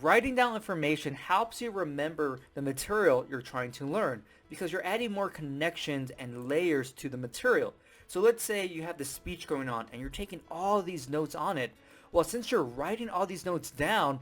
Writing down information helps you remember the material you're trying to learn because you're adding more connections and layers to the material. So let's say you have this speech going on and you're taking all these notes on it. Well, since you're writing all these notes down,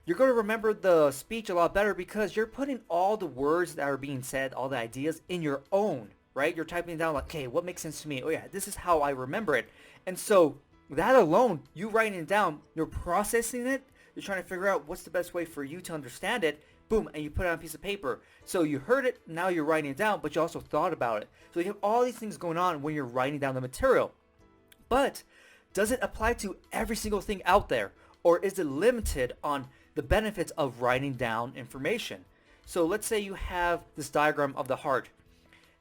you're going to remember the speech a lot better because you're putting all the words that are being said, all the ideas in your own, right? You're typing it down like, okay, what makes sense to me? Oh yeah, this is how I remember it. And so that alone, you writing it down, you're processing it, you're trying to figure out what's the best way for you to understand it, boom, and you put it on a piece of paper. So you heard it, now you're writing it down, but you also thought about it. So you have all these things going on when you're writing down the material. But does it apply to every single thing out there? Or is it limited on the benefits of writing down information? So let's say you have this diagram of the heart.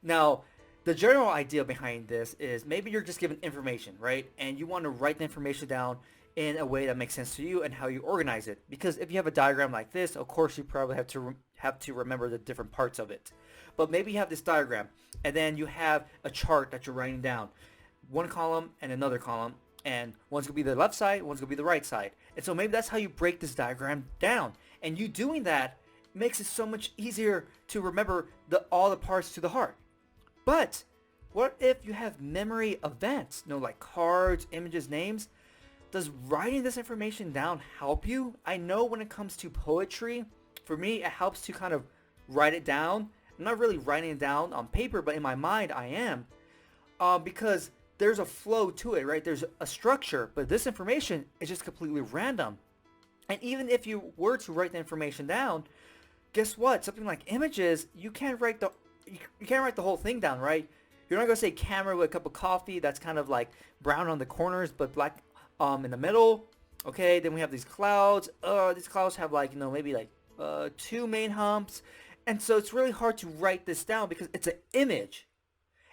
Now, the general idea behind this is maybe you're just given information, right? And you want to write the information down in a way that makes sense to you and how you organize it. Because if you have a diagram like this, of course you probably have to remember the different parts of it. But maybe you have this diagram and then you have a chart that you're writing down. One column and another column, and one's going to be the left side, one's going to be the right side. And so maybe that's how you break this diagram down. And you doing that makes it so much easier to remember all the parts to the heart. But what if you have memory events, like cards, images, names? Does writing this information down help you? I know when it comes to poetry, for me, it helps to kind of write it down. I'm not really writing it down on paper, but in my mind, I am. Because there's a flow to it, right? There's a structure, but this information is just completely random. And even if you were to write the information down, guess what? Something like images, you can't write the whole thing down, right? You're not gonna say camera with a cup of coffee that's kind of like brown on the corners but black in the middle. Okay, then we have these clouds. These clouds have like maybe like two main humps, and so it's really hard to write this down because it's an image,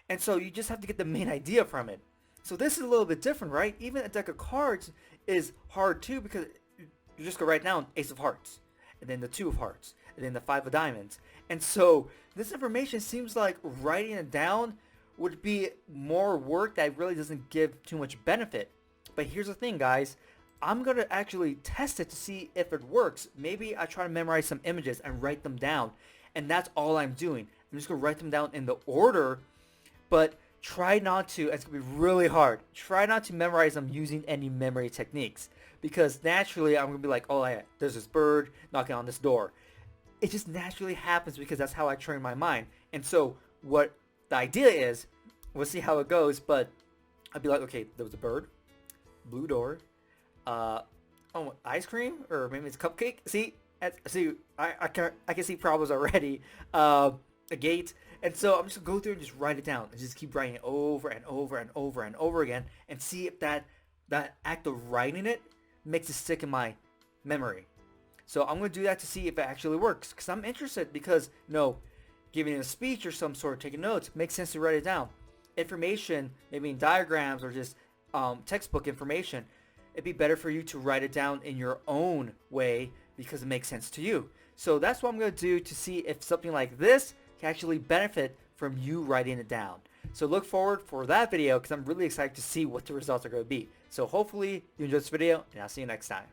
and so you just have to get the main idea from it. So this is a little bit different, right? Even a deck of cards is hard too because you just go write down ace of hearts, and then the two of hearts, and then the five of diamonds. And so this information seems like writing it down would be more work that really doesn't give too much benefit. But here's the thing, guys. I'm going to actually test it to see if it works. Maybe I try to memorize some images and write them down. And that's all I'm doing. I'm just going to write them down in the order. But try not to, it's going to be really hard. Try not to memorize them using any memory techniques. Because naturally, I'm going to be like, oh yeah, there's this bird knocking on this door. It just naturally happens because that's how I train my mind. And so what the idea is, we'll see how it goes, but I'd be like, okay, there was a bird, blue door, ice cream, or maybe it's cupcake. See, I can see problems already. A gate, and so I'm just gonna go through and just write it down, and just keep writing it over and over and over and over again, and see if that act of writing it makes it stick in my memory. So I'm gonna do that to see if it actually works, because I'm interested. Because giving a speech or some sort, taking notes, makes sense to write it down. Information, maybe in diagrams or just textbook information, it'd be better for you to write it down in your own way because it makes sense to you. So that's what I'm going to do to see if something like this can actually benefit from you writing it down. So look forward for that video because I'm really excited to see what the results are going to be. So hopefully you enjoyed this video, and I'll see you next time.